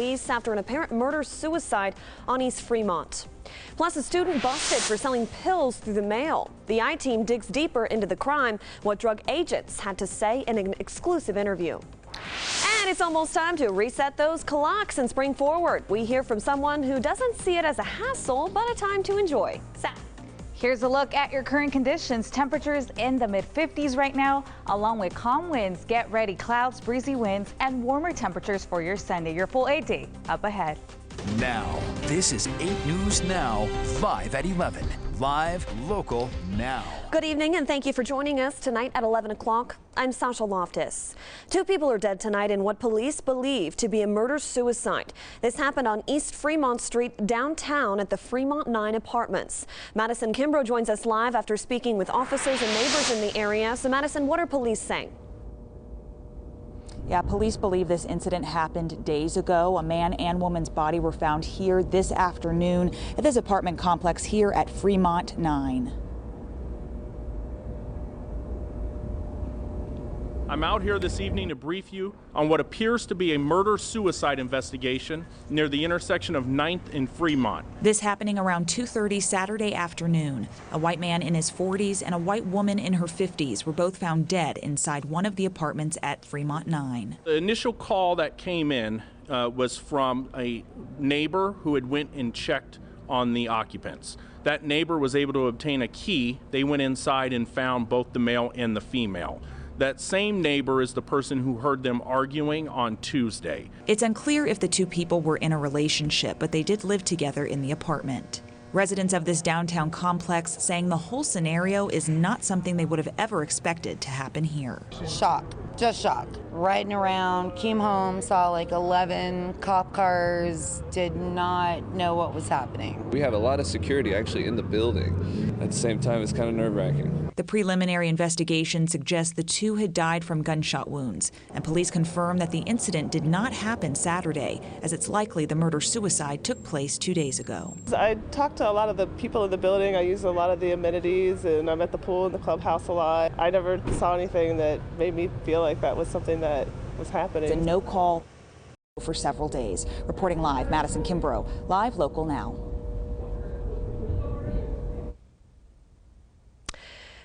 After an apparent murder-suicide on East Fremont. Plus, a student busted for selling pills through the mail. The I-Team digs deeper into the crime, what drug agents had to say in an exclusive interview. And it's almost time to reset those clocks and spring forward. We hear from someone who doesn't see it as a hassle, but a time to enjoy. Here's a look at your current conditions. Temperatures in the mid-50s right now, along with calm winds. Get ready, clouds, breezy winds, and warmer temperatures for your Sunday. Your full 8-day up ahead. Now, this is 8 News Now, 5 at 11. Live, local, now. Good evening, and thank you for joining us tonight at 11 o'clock. I'm Sasha Loftus. 2 people are dead tonight in what police believe to be a murder-suicide. This happened on East Fremont Street downtown at the Fremont 9 apartments. Madison Kimbrough joins us live after speaking with officers and neighbors in the area. So, Madison, what are police saying? Yeah, police believe this incident happened days ago. A man and woman's body were found here this afternoon at this apartment complex here at Fremont 9. I'm out here this evening to brief you on what appears to be a murder-suicide investigation near the intersection of 9th and Fremont. This happening around 2:30 Saturday afternoon. A white man in his 40s and a white woman in her 50s were both found dead inside one of the apartments at Fremont 9. The initial call that came in was from a neighbor who had went and checked on the occupants. That neighbor was able to obtain a key. They went inside and found both the male and the female. That same neighbor is the person who heard them arguing on Tuesday. It's unclear if the 2 people were in a relationship, but they did live together in the apartment. Residents of this downtown complex saying the whole scenario is not something they would have ever expected to happen here. Shock, just shock. Riding around, came home, saw like 11 cop cars, did not know what was happening. We have a lot of security actually in the building. At the same time, it's kind of nerve-wracking. The preliminary investigation suggests the 2 had died from gunshot wounds, and police confirm that the incident did not happen Saturday, as it's likely the murder-suicide took place 2 days ago. I talked to a lot of the people in the building. I use a lot of the amenities, and I'm at the pool and the clubhouse a lot. I never saw anything that made me feel like that was something that was happening. It's a no call for several days. Reporting live, Madison Kimbrough, live local now.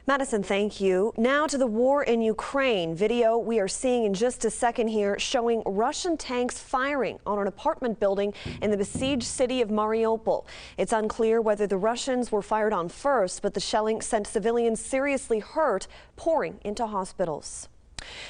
Madison, thank you. Now to the war in Ukraine. Video we are seeing in just a second here showing Russian tanks firing on an apartment building in the besieged city of Mariupol. It's unclear whether the Russians were fired on first, but the shelling sent civilians seriously hurt pouring into hospitals.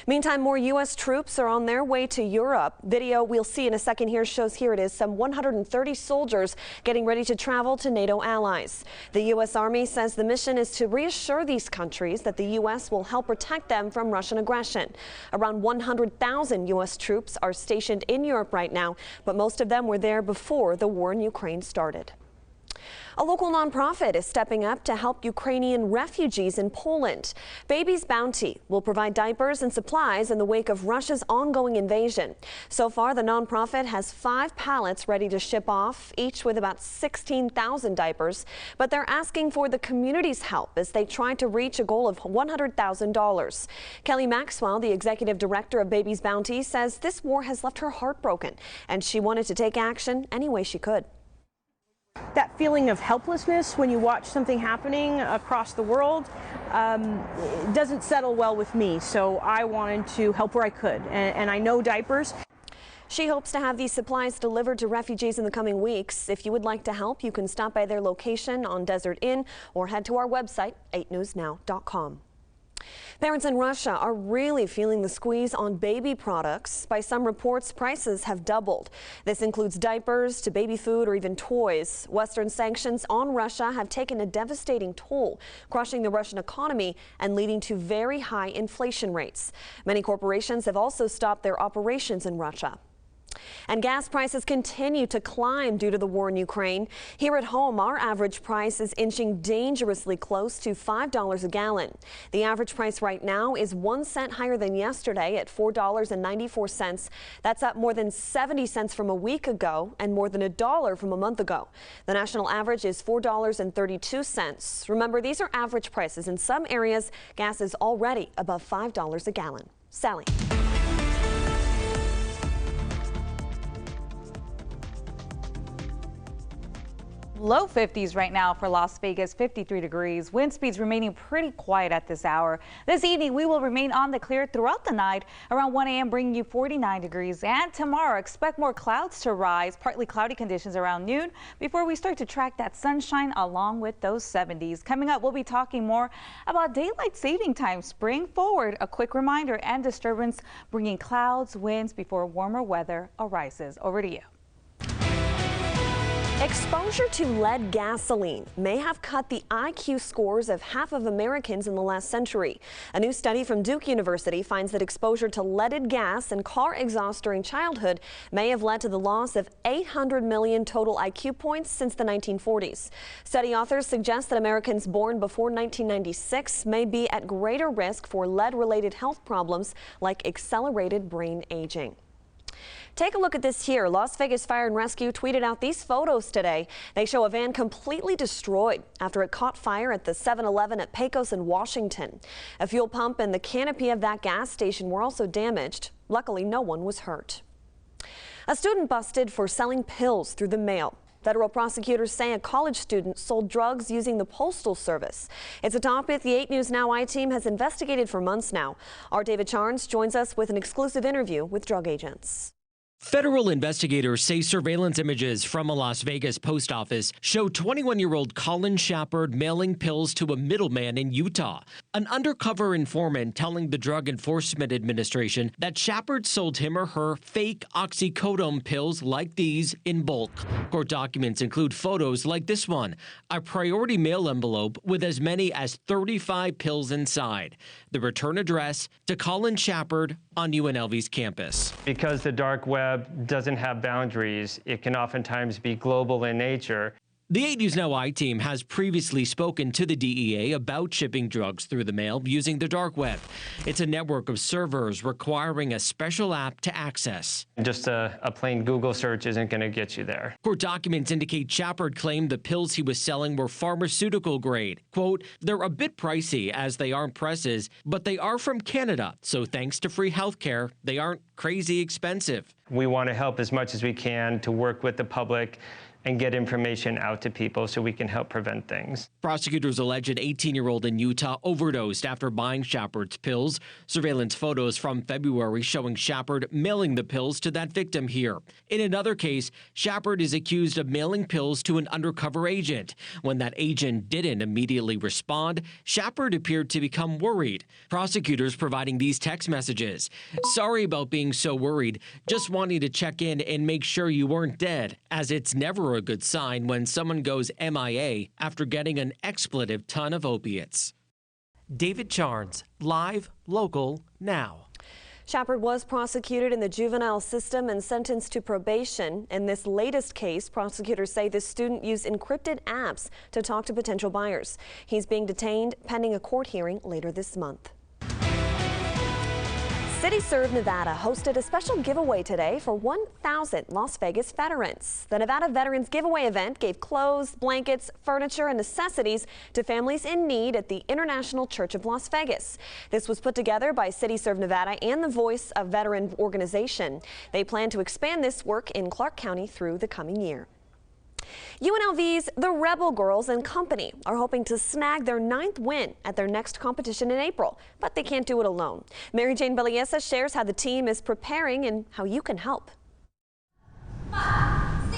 Meantime, more U.S. troops are on their way to Europe. Video we'll see in a second here shows, here it is, some 130 soldiers getting ready to travel to NATO allies. The U.S. Army says the mission is to reassure these countries that the U.S. will help protect them from Russian aggression. Around 100,000 U.S. troops are stationed in Europe right now, but most of them were there before the war in Ukraine started. A local nonprofit is stepping up to help Ukrainian refugees in Poland. Baby's Bounty will provide diapers and supplies in the wake of Russia's ongoing invasion. So far, the nonprofit has 5 pallets ready to ship off, each with about 16,000 diapers. But they're asking for the community's help as they try to reach a goal of $100,000. Kelly Maxwell, the executive director of Baby's Bounty, says this war has left her heartbroken, and she wanted to take action any way she could. That feeling of helplessness when you watch something happening across the world doesn't settle well with me. So I wanted to help where I could, and I know diapers. She hopes to have these supplies delivered to refugees in the coming weeks. If you would like to help, you can stop by their location on Desert Inn or head to our website, 8newsnow.com. Parents in Russia are really feeling the squeeze on baby products. By some reports, prices have doubled. This includes diapers to baby food or even toys. Western sanctions on Russia have taken a devastating toll, crushing the Russian economy and leading to very high inflation rates. Many corporations have also stopped their operations in Russia. And gas prices continue to climb due to the war in Ukraine. Here at home, our average price is inching dangerously close to $5 a gallon. The average price right now is 1 cent higher than yesterday at $4.94. That's up more than 70 cents from a week ago and more than $1 from a month ago. The national average is $4.32. Remember, these are average prices. In some areas, gas is already above $5 a gallon. Sally. Low 50s right now for Las Vegas, 53 degrees. Wind speeds remaining pretty quiet at this hour. This evening, we will remain on the clear throughout the night. Around 1 a.m. bringing you 49 degrees. And tomorrow, expect more clouds to rise, partly cloudy conditions around noon before we start to track that sunshine along with those 70s. Coming up, we'll be talking more about daylight saving time. Spring forward, a quick reminder and disturbance bringing clouds, winds before warmer weather arises. Over to you. Exposure to lead gasoline may have cut the IQ scores of half of Americans in the last century. A new study from Duke University finds that exposure to leaded gas and car exhaust during childhood may have led to the loss of 800 million total IQ points since the 1940s. Study authors suggest that Americans born before 1996 may be at greater risk for lead-related health problems like accelerated brain aging. Take a look at this here. Las Vegas Fire and Rescue tweeted out these photos today. They show a van completely destroyed after it caught fire at the 7-Eleven at Pecos in Washington. A fuel pump and the canopy of that gas station were also damaged. Luckily, no one was hurt. A student busted for selling pills through the mail. Federal prosecutors say a college student sold drugs using the Postal Service. It's a topic the 8 News Now I-team has investigated for months now. Our David Charnes joins us with an exclusive interview with drug agents. Federal investigators say surveillance images from a Las Vegas post office show 21-year-old Colin Shepard mailing pills to a middleman in Utah. An undercover informant telling the Drug Enforcement Administration that Shepard sold him or her fake oxycodone pills like these in bulk. Court documents include photos like this one, a priority mail envelope with as many as 35 pills inside. The return address to Colin Shepard on UNLV's campus. Because the dark web doesn't have boundaries, it can oftentimes be global in nature. The 8 News Now I-team has previously spoken to the DEA about shipping drugs through the mail using the dark web. It's a network of servers requiring a special app to access. Just a plain Google search isn't going to get you there. Court documents indicate Shepard claimed the pills he was selling were pharmaceutical grade. Quote, they're a bit pricey as they aren't presses, but they are from Canada. So thanks to free healthcare, they aren't crazy expensive. We want to help as much as we can to work with the public and get information out to people so we can help prevent things. Prosecutors allege an 18-year-old in Utah overdosed after buying Shepard's pills. Surveillance photos from February showing Shepard mailing the pills to that victim here. In another case, Shepard is accused of mailing pills to an undercover agent. When that agent didn't immediately respond, Shepard appeared to become worried. Prosecutors providing these text messages. Sorry about being so worried. Just wanting to check in and make sure you weren't dead, as it's never a good sign when someone goes MIA after getting an expletive ton of opiates. David Charnes, live, local, now. Shepard was prosecuted in the juvenile system and sentenced to probation. In this latest case, prosecutors say the student used encrypted apps to talk to potential buyers. He's being detained pending a court hearing later this month. CityServe Nevada hosted a special giveaway today for 1,000 Las Vegas veterans. The Nevada Veterans Giveaway event gave clothes, blankets, furniture, and necessities to families in need at the International Church of Las Vegas. This was put together by CityServe Nevada and the Voice of Veteran organization. They plan to expand this work in Clark County through the coming year. UNLV's The Rebel Girls and Company are hoping to snag their 9th win at their next competition in April, but they can't do it alone. Mary Jane Belliesa shares how the team is preparing and how you can help.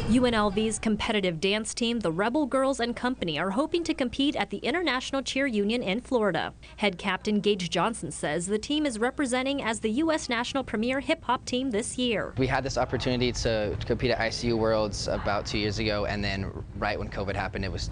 UNLV's competitive dance team, the Rebel Girls and Company, are hoping to compete at the International Cheer Union in Florida. Head captain Gage Johnson says the team is representing as the U.S. national premier hip-hop team this year. We had this opportunity to compete at ICU Worlds about 2 years ago, and then right when COVID happened, it was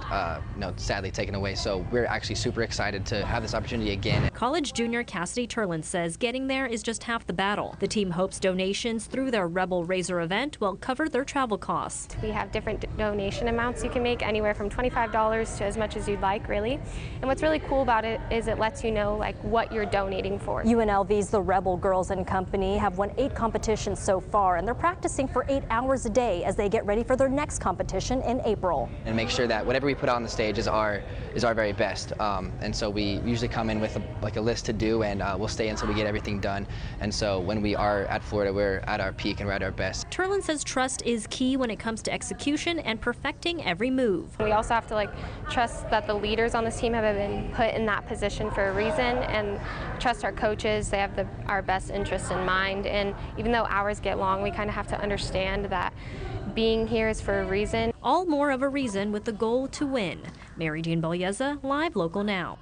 sadly taken away. So we're actually super excited to have this opportunity again. College junior Cassidy Turlin says getting there is just half the battle. The team hopes donations through their Rebel Raiser event will cover their travel costs. We have different donation amounts you can make, anywhere from $25 to as much as you'd like, really. And what's really cool about it is it lets you know what you're donating for. UNLV's The Rebel Girls and Company have won 8 competitions so far, and they're practicing for 8 hours a day as they get ready for their next competition in April. And make sure that whatever we put on the stage is our very best. And so we usually come in with a list to do, and we'll stay until we get everything done. And so when we are at Florida, we're at our peak and we're at our best. Turlin says trust is key when it comes comes to execution and perfecting every move. We also have to trust that the leaders on this team have been put in that position for a reason, and trust our coaches. They have our best interest in mind, and even though hours get long, we kind of have to understand that being here is for a reason. All more of a reason with the goal to win. Mary Jane Balyeza, Live Local Now.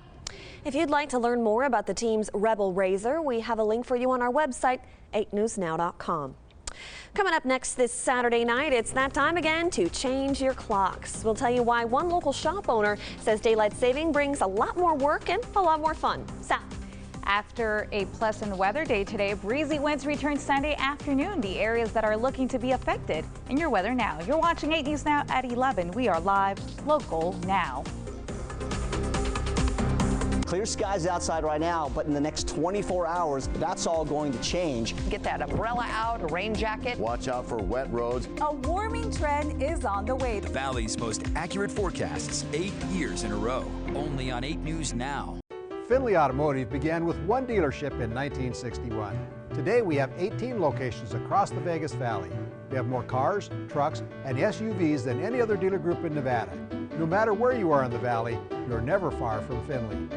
If you'd like to learn more about the team's Rebel Razor, we have a link for you on our website, 8newsnow.com. Coming up next this Saturday night, it's that time again to change your clocks. We'll tell you why one local shop owner says daylight saving brings a lot more work and a lot more fun. Sal. After a pleasant weather day today, breezy winds return Sunday afternoon. The areas that are looking to be affected. In your weather now. You're watching 8 News Now at 11. We are live, local now. Clear skies outside right now, but in the next 24 hours, that's all going to change. Get that umbrella out, a rain jacket. Watch out for wet roads. A warming trend is on the way. The Valley's most accurate forecasts 8 years in a row. Only on 8 News Now. Finley Automotive began with one dealership in 1961. Today we have 18 locations across the Vegas Valley. We have more cars, trucks, and SUVs than any other dealer group in Nevada. No matter where you are in the valley, you're never far from Finley.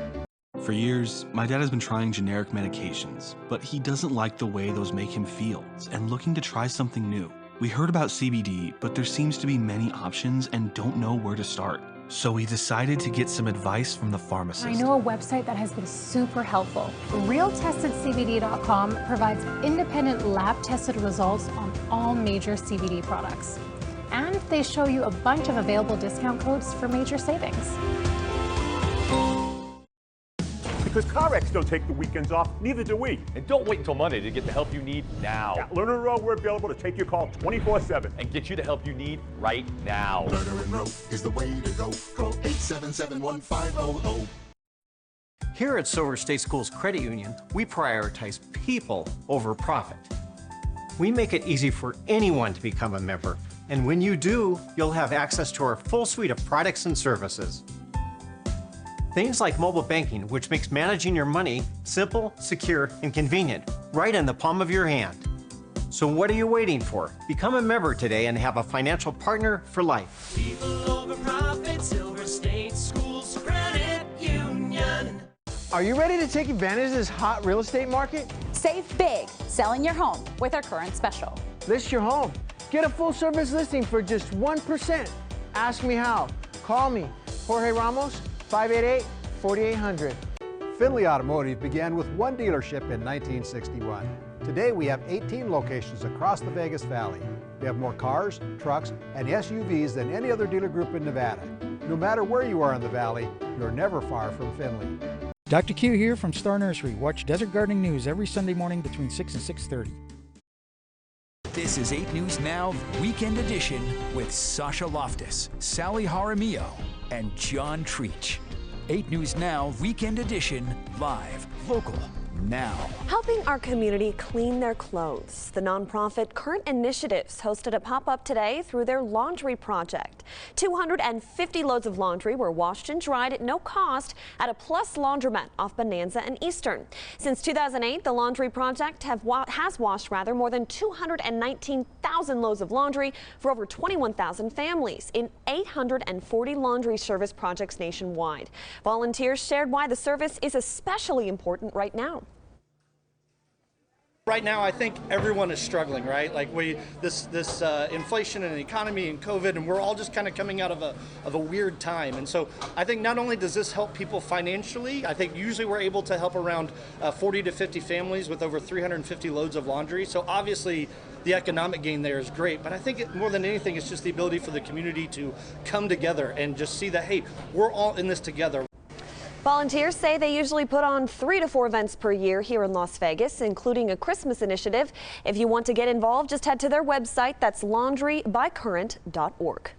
For years, my dad has been trying generic medications, but he doesn't like the way those make him feel and looking to try something new. We heard about CBD, but there seems to be many options and don't know where to start. So we decided to get some advice from the pharmacist. I know a website that has been super helpful. RealTestedCBD.com provides independent lab-tested results on all major CBD products. And they show you a bunch of available discount codes for major savings. Because car wrecks don't take the weekends off, neither do we. And don't wait until Monday to get the help you need now. At Lerner & Rowe, we're available to take your call 24/7 and get you the help you need right now. Lerner & Rowe is the way to go. Call 877-1500. Here at Silver State Schools Credit Union, we prioritize people over profit. We make it easy for anyone to become a member. And when you do, you'll have access to our full suite of products and services. Things like mobile banking, which makes managing your money simple, secure, and convenient, right in the palm of your hand. So what are you waiting for? Become a member today and have a financial partner for life. People over profit, Silver State Schools Credit Union. Are you ready to take advantage of this hot real estate market? Save big selling your home with our current special. List your home. Get a full service listing for just 1%. Ask me how. Call me, Jorge Ramos, 588-4800. Finley Automotive began with one dealership in 1961. Today we have 18 locations across the Vegas Valley. We have more cars, trucks, and SUVs than any other dealer group in Nevada. No matter where you are in the valley, you're never far from Finley. Dr. Q here from Star Nursery. Watch Desert Gardening News every Sunday morning between 6 and 6:30. This is 8 News Now, Weekend Edition with Sasha Loftus, Sally Jaramillo, and John Treach. 8 News Now, Weekend Edition, live, local, now. Helping our community clean their clothes. The nonprofit Current Initiatives hosted a pop-up today through their laundry project. 250 loads of laundry were washed and dried at no cost at a Plus laundromat off Bonanza and Eastern. Since 2008, the laundry project has washed more than 219,000 loads of laundry for over 21,000 families in 840 laundry service projects nationwide. Volunteers shared why the service is especially important right now. Right now, I think everyone is struggling, right? Like this inflation and economy and COVID, and we're all just kind of coming out of a weird time. And so I think not only does this help people financially, I think usually we're able to help around 40 to 50 families with over 350 loads of laundry. So obviously the economic gain there is great, but I think more than anything, it's just the ability for the community to come together and just see that, hey, we're all in this together. Volunteers say they usually put on 3 to 4 events per year here in Las Vegas, including a Christmas initiative. If you want to get involved, just head to their website. That's laundrybycurrent.org.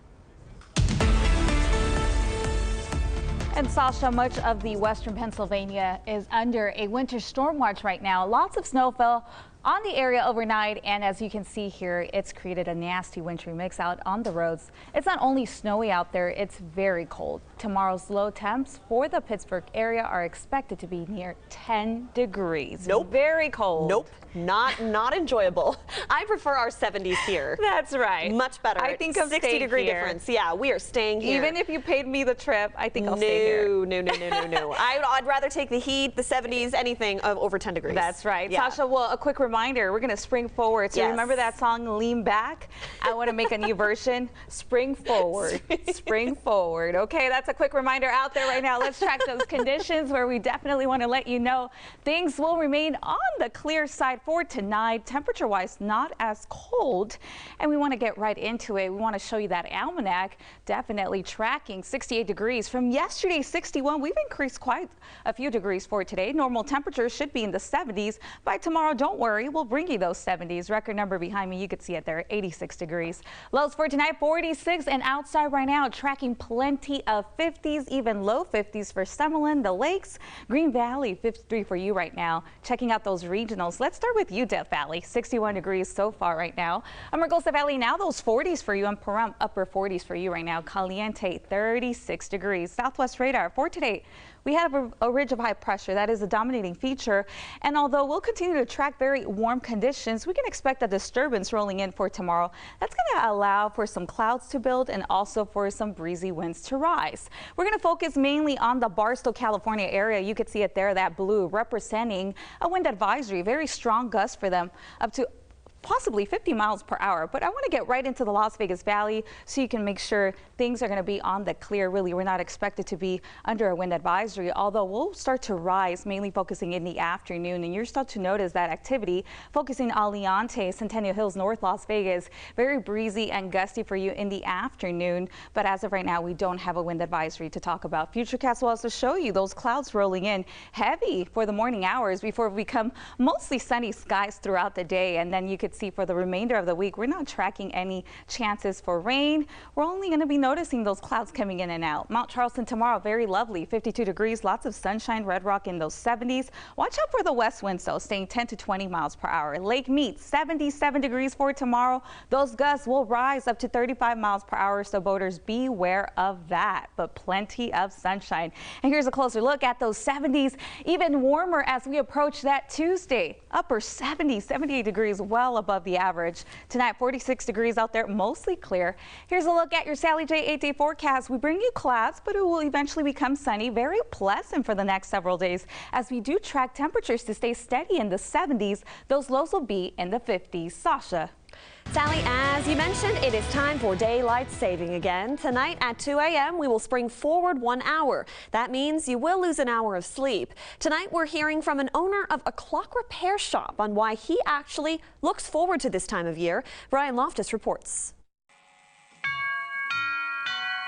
And Sasha, much of the western Pennsylvania is under a winter storm watch right now. Lots of snow fell on the area overnight, and as you can see here, it's created a nasty wintry mix out on the roads. It's not only snowy out there, it's very cold. Tomorrow's low temps for the Pittsburgh area are expected to be near 10 degrees. Nope. Very cold. Nope. Not enjoyable. I prefer our 70s here. That's right. Much better. I think I'm 60-degree here. difference. Yeah, we are staying here. Even if you paid me the trip, I think I'll stay here. No. I'd rather take the heat, the 70s, anything over 10 degrees. That's right. Yeah. Sasha, well, a quick reminder, we're going to spring forward. So remember that song, Lean Back? I want to make a new version. Spring forward. Spring forward. Okay, that's a quick reminder out there right now. Let's track those conditions where we definitely want to let you know things will remain on the clear side for tonight. Temperature-wise, not as cold. And we want to get right into it. We want to show you that almanac definitely tracking 68 degrees. From yesterday's 61, we've increased quite a few degrees for today. Normal temperatures should be in the 70s. By tomorrow, don't worry, we'll bring you those 70s. Record number behind me, you can see it there, 86 degrees. Lows for tonight, 46, and outside right now, tracking plenty of 50s, even low 50s for Summerlin, the Lakes, Green Valley, 53 for you right now. Checking out those regionals. Let's start with you, Death Valley, 61 degrees so far right now. Amargosa Valley, now those 40s for you, and Pahrump, upper 40s for you right now. Caliente, 36 degrees. Southwest radar for today. We have a ridge of high pressure that is a dominating feature, and although we'll continue to track very warm conditions, we can expect a disturbance rolling in for tomorrow. That's going to allow for some clouds to build and also for some breezy winds to rise. We're going to focus mainly on the Barstow, California area. You can see it there, that blue representing a wind advisory, very strong gusts for them, up to possibly 50 miles per hour. But I want to get right into the Las Vegas Valley so you can make sure things are going to be on the clear. Really, we're not expected to be under a wind advisory, although we'll start to rise, mainly focusing in the afternoon. And you'll start to notice that activity focusing Aliante, Centennial Hills, North Las Vegas, very breezy and gusty for you in the afternoon. But as of right now, we don't have a wind advisory to talk about. Futurecast will also show you those clouds rolling in heavy for the morning hours before we become mostly sunny skies throughout the day. And then you could see for the remainder of the week, we're not tracking any chances for rain. We're only going to be noticing those clouds coming in and out. Mount Charleston tomorrow, very lovely, 52 degrees, lots of sunshine. Red Rock in those 70s. Watch out for the west winds though, staying 10 to 20 miles per hour. Lake Mead, 77 degrees for tomorrow. Those gusts will rise up to 35 miles per hour, so boaters beware of that, but plenty of sunshine. And here's a closer look at those 70s, even warmer as we approach that Tuesday. Upper 70s, 78 degrees, well above the average. Tonight, 46 degrees out there, mostly clear. Here's a look at your Sally J 8-day forecast. We bring you clouds, but it will eventually become sunny, very pleasant for the next several days as we do track temperatures to stay steady in the 70s. Those lows will be in the 50s. Sasha. Sally, as you mentioned, it is time for daylight saving again. Tonight at 2 a.m., we will spring forward 1 hour. That means you will lose an hour of sleep. Tonight, we're hearing from an owner of a clock repair shop on why he actually looks forward to this time of year. Brian Loftus reports.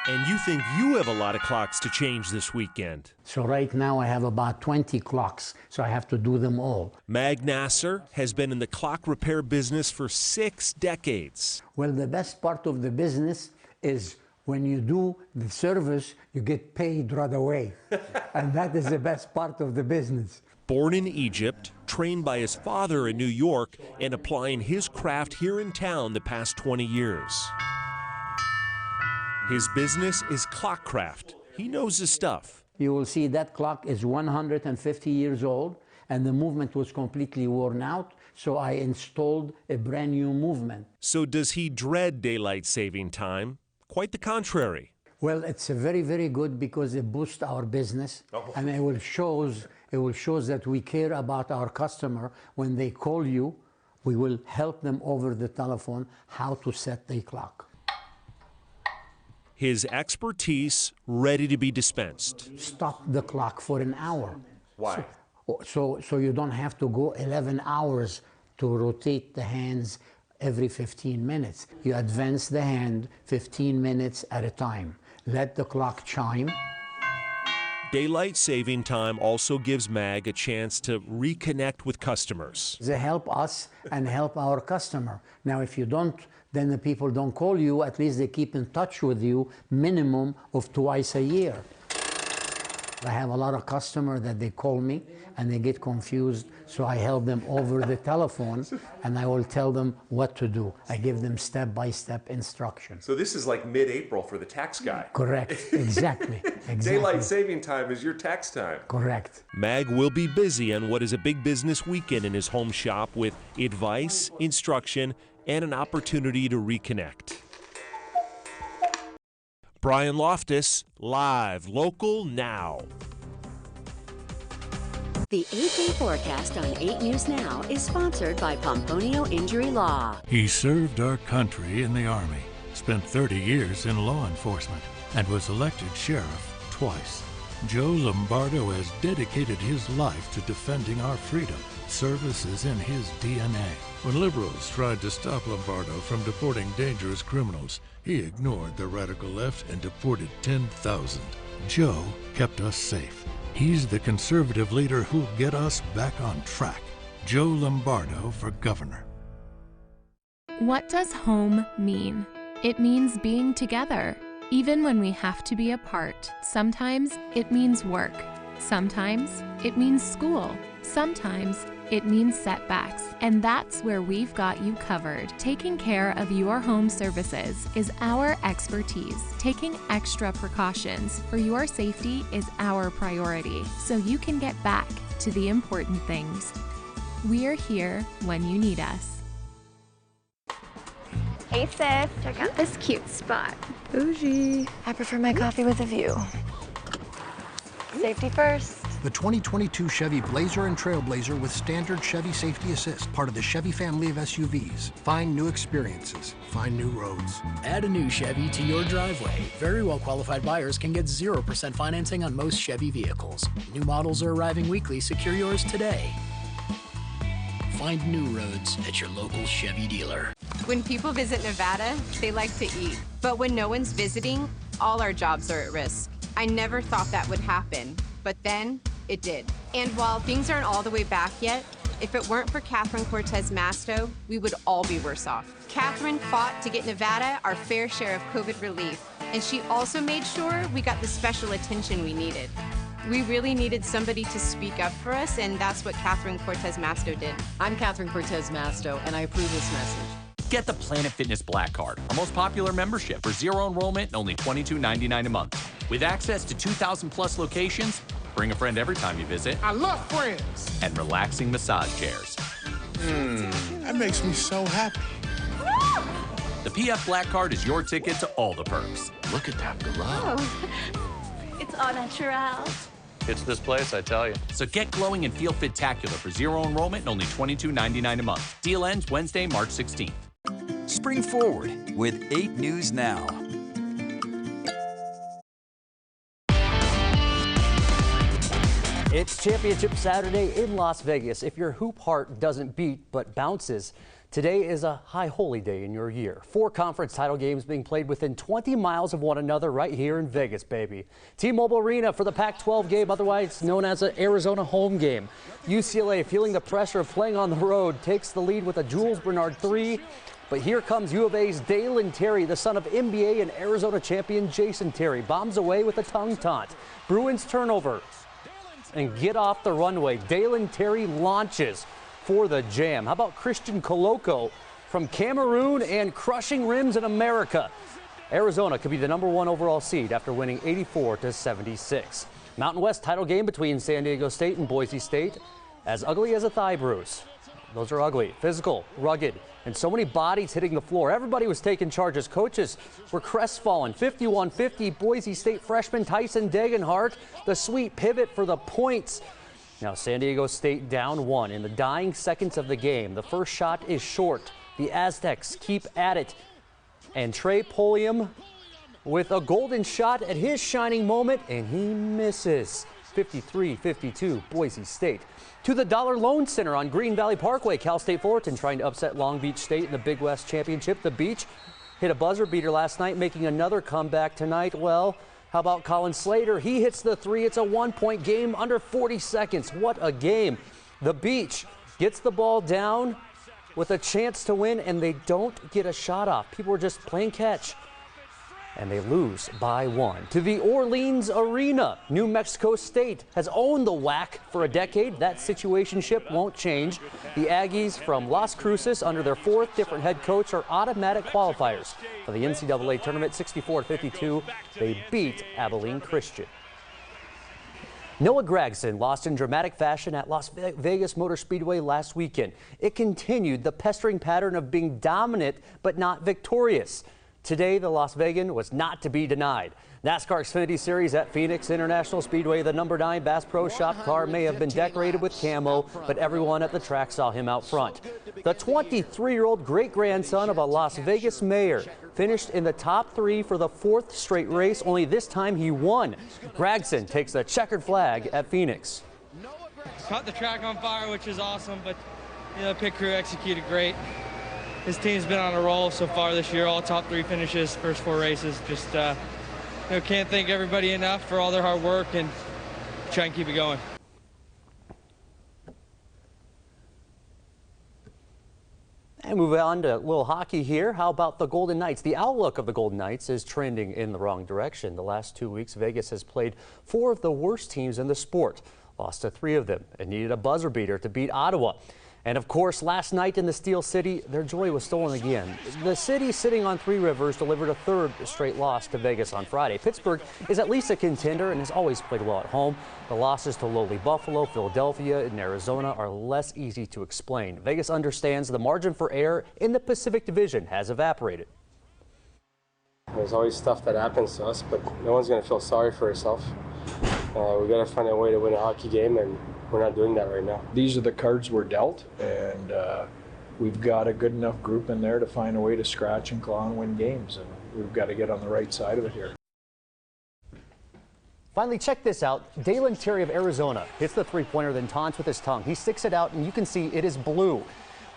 And you think you have a lot of clocks to change this weekend. So right now I have about 20 clocks, so I have to do them all. Mag Nasser has been in the clock repair business for 6 decades. Well, the best part of the business is when you do the service, you get paid right away. And that is the best part of the business. Born in Egypt, trained by his father in New York, and applying his craft here in town the past 20 years. His business is clockcraft. He knows his stuff. You will see that clock is 150 years old, and the movement was completely worn out, so I installed a brand new movement. So does he dread daylight saving time? Quite the contrary. Well, it's a very, very good because it boosts our business, and it will show that we care about our customer. When they call you, we will help them over the telephone how to set the clock. His expertise ready to be dispensed. Stop the clock for an hour. Why? So you don't have to go 11 hours to rotate the hands every 15 minutes. You advance the hand 15 minutes at a time. Let the clock chime. Daylight saving time also gives Mag a chance to reconnect with customers. They help us and help our customer. Now, if you don't, then the people don't call you. At least they keep in touch with you minimum of twice a year. I have a lot of customers that they call me and they get confused, so I help them over the telephone and I will tell them what to do. I give them step-by-step instructions. So this is like mid-April for the tax guy. Correct, exactly. Daylight saving time is your tax time. Correct. Mag will be busy on what is a big business weekend in his home shop with advice, instruction, and an opportunity to reconnect. Brian Loftus, live, local, now. The 8-day forecast on 8 News Now is sponsored by Pomponio Injury Law. He served our country in the Army, spent 30 years in law enforcement, and was elected sheriff twice. Joe Lombardo has dedicated his life to defending our freedom. Service is in his DNA. When liberals tried to stop Lombardo from deporting dangerous criminals, he ignored the radical left and deported 10,000. Joe kept us safe. He's the conservative leader who'll get us back on track. Joe Lombardo for governor. What does home mean? It means being together, even when we have to be apart. Sometimes it means work. Sometimes it means school. Sometimes it means setbacks, and that's where we've got you covered. Taking care of your home services is our expertise. Taking extra precautions for your safety is our priority, so you can get back to the important things. We're here when you need us. Hey sis, check out this cute spot. Bougie. I prefer my coffee with a view. Safety first. The 2022 Chevy Blazer and Trailblazer with standard Chevy Safety Assist, part of the Chevy family of SUVs. Find new experiences, find new roads. Add a new Chevy to your driveway. Very well qualified buyers can get 0% financing on most Chevy vehicles. New models are arriving weekly. Secure yours today. Find new roads at your local Chevy dealer. When people visit Nevada, they like to eat. But when no one's visiting, all our jobs are at risk. I never thought that would happen, but then it did. And while things aren't all the way back yet, if it weren't for Catherine Cortez Masto, we would all be worse off. Catherine fought to get Nevada our fair share of COVID relief, and she also made sure we got the special attention we needed. We really needed somebody to speak up for us, and that's what Catherine Cortez Masto did. I'm Catherine Cortez Masto, and I approve this message. Get the Planet Fitness Black Card, our most popular membership for zero enrollment and only $22.99 a month. With access to 2,000 plus locations, bring a friend every time you visit. I love friends. And relaxing massage chairs. That makes me so happy. The PF Black Card is your ticket to all the perks. Look at that glow. Oh, it's all natural. It's this place, I tell you. So get glowing and feel fit-tacular for zero enrollment and only $22.99 a month. Deal ends Wednesday, March 16th. Spring forward with 8 News Now. It's Championship Saturday in Las Vegas. If your hoop heart doesn't beat but bounces, today is a high holy day in your year. 4 conference title games being played within 20 miles of one another right here in Vegas, baby. T-Mobile Arena for the Pac-12 game, otherwise known as an Arizona home game. UCLA, feeling the pressure of playing on the road, takes the lead with a Jules Bernard 3. But here comes U of A's Dalen Terry, the son of NBA and Arizona champion Jason Terry. Bombs away with a tongue taunt. Bruins turnover and get off the runway. Dalen Terry launches for the jam. How about Christian Koloko from Cameroon and crushing rims in America? Arizona could be the #1 overall seed after winning 84-76. Mountain West title game between San Diego State and Boise State. As ugly as a thigh bruise. Those are ugly, physical, rugged, and so many bodies hitting the floor. Everybody was taking charge as coaches were crestfallen. 51-50, Boise State freshman Tyson Degenhart, the sweet pivot for the points. Now San Diego State down 1 in the dying seconds of the game. The first shot is short. The Aztecs keep at it. And Trey Polium with a golden shot at his shining moment, and he misses. 53-52, Boise State. To the Dollar Loan Center on Green Valley Parkway. Cal State Fullerton trying to upset Long Beach State in the Big West Championship. The Beach hit a buzzer beater last night, making another comeback tonight. Well, how about Colin Slater? He hits the 3. It's a 1-point game under 40 seconds. What a game. The Beach gets the ball down with a chance to win, and they don't get a shot off. People are just playing catch. and they lose by 1 to the Orleans Arena. New Mexico State has owned the WAC for a decade. That situationship won't change. The Aggies from Las Cruces, under their 4th different head coach, are automatic qualifiers for the NCAA tournament. 64-52, they beat Abilene Christian. Noah Gragson lost in dramatic fashion at Las Vegas Motor Speedway last weekend. It continued the pestering pattern of being dominant but not victorious. Today, the Las Vegan was not to be denied. NASCAR Xfinity Series at Phoenix International Speedway, the number 9 Bass Pro Shop car may have been decorated with camo, but everyone at the track saw him out front. The 23-year-old great-grandson of a Las Vegas mayor finished in the top 3 for the 4th straight race, only this time he won. Gragson takes the checkered flag at Phoenix. Caught the track on fire, which is awesome, but pit crew executed great. His team's been on a roll so far this year, all top 3 finishes, first 4 races. Just can't thank everybody enough for all their hard work and try and keep it going. And move on to a little hockey here. How about the Golden Knights? The outlook of the Golden Knights is trending in the wrong direction. The last 2 weeks, Vegas has played 4 of the worst teams in the sport, lost to 3 of them, and needed a buzzer beater to beat Ottawa. And of course, last night in the Steel City, their joy was stolen again. The city, sitting on 3 rivers, delivered a 3rd straight loss to Vegas on Friday. Pittsburgh is at least a contender and has always played well at home. The losses to lowly Buffalo, Philadelphia, and Arizona are less easy to explain. Vegas understands the margin for error in the Pacific Division has evaporated. There's always stuff that happens to us, but no one's going to feel sorry for herself. We got to find a way to win a hockey game, and we're not doing that right now. These are the cards we're dealt, and we've got a good enough group in there to find a way to scratch and claw and win games, and we've got to get on the right side of it here. Finally, check this out. Dalen Terry of Arizona hits the three-pointer, then taunts with his tongue. He sticks it out, and you can see it is blue.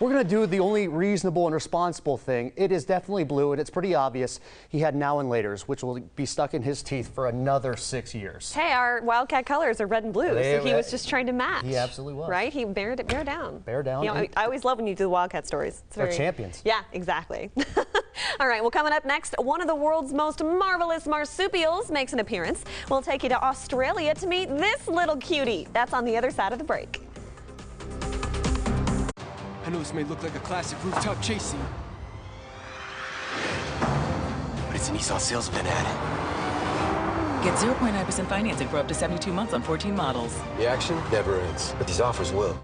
We're going to do the only reasonable and responsible thing. It is definitely blue, and it's pretty obvious. He had now and laters, which will be stuck in his teeth for another 6 years. Hey, our Wildcat colors are red and blue, so he was just trying to match. He absolutely was. Right? He bear down. Bear down. I always love when you do the Wildcat stories. They're champions. Yeah, exactly. All right, well, coming up next, one of the world's most marvelous marsupials makes an appearance. We'll take you to Australia to meet this little cutie. That's on the other side of the break. I know this may look like a classic rooftop chase scene, but it's a Nissan salesman at it. Get 0.9% financing for up to 72 months on 14 models. The action never ends, but these offers will.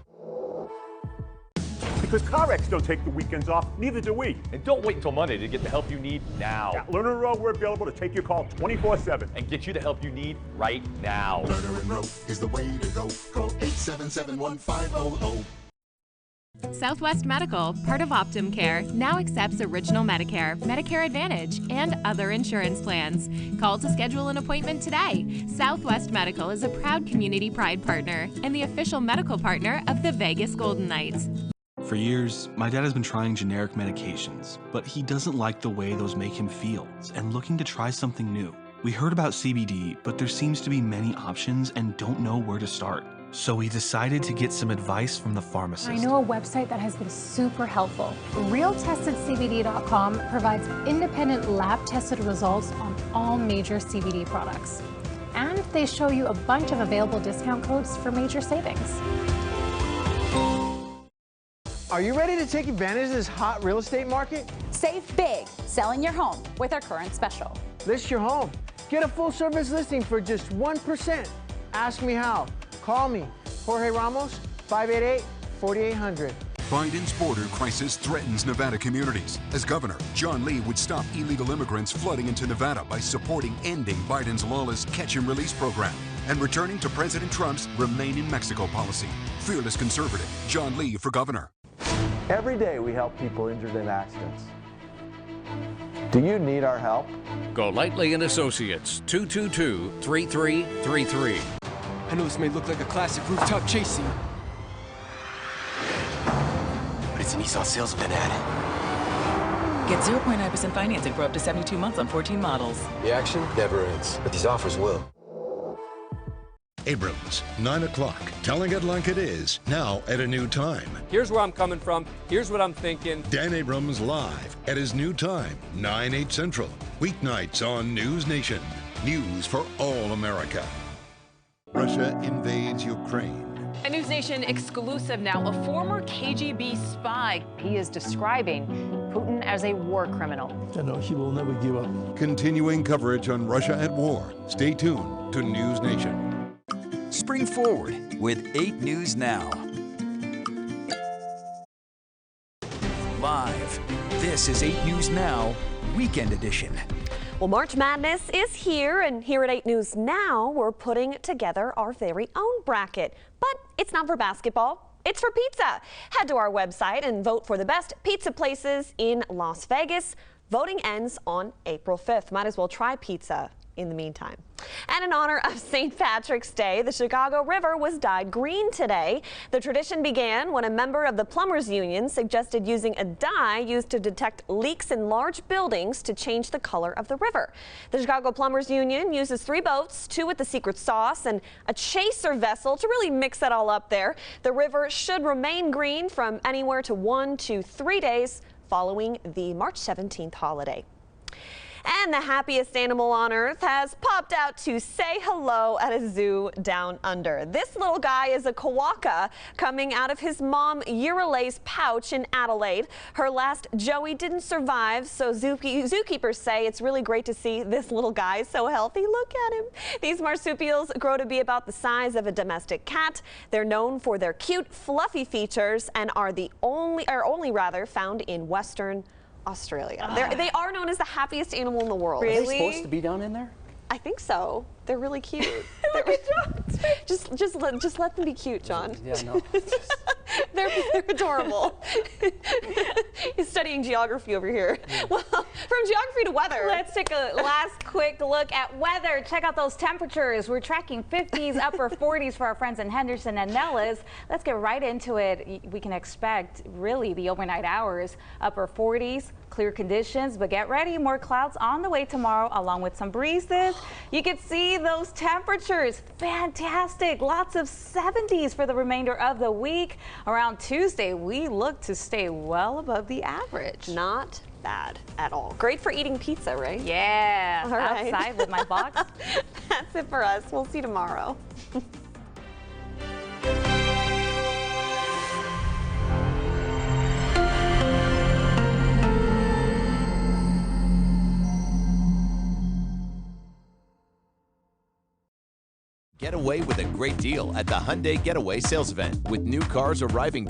Because CarX don't take the weekends off, neither do we. And don't wait until Monday to get the help you need now. At Lerner and Rowe, we're available to take your call 24/7. And get you the help you need right now. Lerner and Rowe is the way to go. Call 877-1500. Southwest Medical, part of Optum Care, now accepts Original Medicare, Medicare Advantage, and other insurance plans. Call to schedule an appointment today. Southwest Medical is a proud community pride partner and the official medical partner of the Vegas Golden Knights. For years, my dad has been trying generic medications, but he doesn't like the way those make him feel and looking to try something new. We heard about CBD, but there seems to be many options and don't know where to start. So we decided to get some advice from the pharmacist. I know a website that has been super helpful. RealTestedCBD.com provides independent lab-tested results on all major CBD products. And they show you a bunch of available discount codes for major savings. Are you ready to take advantage of this hot real estate market? Save big selling your home with our current special. List your home. Get a full-service listing for just 1%. Ask me how. Call me, Jorge Ramos, 588-4800. Biden's border crisis threatens Nevada communities. As governor, John Lee would stop illegal immigrants flooding into Nevada by supporting ending Biden's lawless catch-and-release program and returning to President Trump's Remain in Mexico policy. Fearless conservative, John Lee for governor. Every day we help people injured in accidents. Do you need our help? Golightly and Associates, 222-3333. I know this may look like a classic rooftop chase scene, but it's a Nissan salesman at it. Get 0.9% financing for up to 72 months on 14 models. The action never ends, but these offers will. Abrams, 9 o'clock. Telling it like it is, now at a new time. Here's where I'm coming from. Here's what I'm thinking. Dan Abrams live at his new time, 9/8 Central. Weeknights on News Nation. News for all America. Russia invades Ukraine. A News Nation exclusive now, a former KGB spy. He is describing Putin as a war criminal. I know he will never give up. Continuing coverage on Russia at war. Stay tuned to News Nation. Spring forward with 8 News Now. Live, this is 8 News Now, Weekend Edition. Well, March Madness is here, and here at 8 News Now, we're putting together our very own bracket. But it's not for basketball, it's for pizza. Head to our website and vote for the best pizza places in Las Vegas. Voting ends on April 5th. Might as well try pizza in the meantime. And in honor of St. Patrick's Day, the Chicago River was dyed green today. The tradition began when a member of the Plumbers Union suggested using a dye used to detect leaks in large buildings to change the color of the river. The Chicago Plumbers Union uses 3 boats, 2 with the secret sauce and a chaser vessel to really mix it all up there. The river should remain green from anywhere to 1 to 3 days following the March 17th holiday. And the happiest animal on earth has popped out to say hello at a zoo down under. This little guy is a quokka coming out of his mom Urilay's pouch in Adelaide. Her last Joey didn't survive, so zookeepers say it's really great to see this little guy so healthy. Look at him. These marsupials grow to be about the size of a domestic cat. They're known for their cute, fluffy features and are only found in Western Australia. They are known as the happiest animal in the world. Really? Are they supposed to be down in there? I think so. They're really cute. Just let them be cute, John. Yeah, no. They're adorable. He's studying geography over here. Yeah. Well, from geography to weather. Let's take a last quick look at weather. Check out those temperatures. We're tracking 50s, upper 40s for our friends in Henderson and Nellis. Let's get right into it. We can expect really the overnight hours, upper 40s. Clear conditions, but get ready. More clouds on the way tomorrow, along with some breezes. You can see those temperatures. Fantastic. Lots of 70s for the remainder of the week. Around Tuesday, we look to stay well above the average. Not bad at all. Great for eating pizza, right? Yeah. All right. Outside with my box. That's it for us. We'll see you tomorrow. Get away with a great deal at the Hyundai Getaway Sales Event with new cars arriving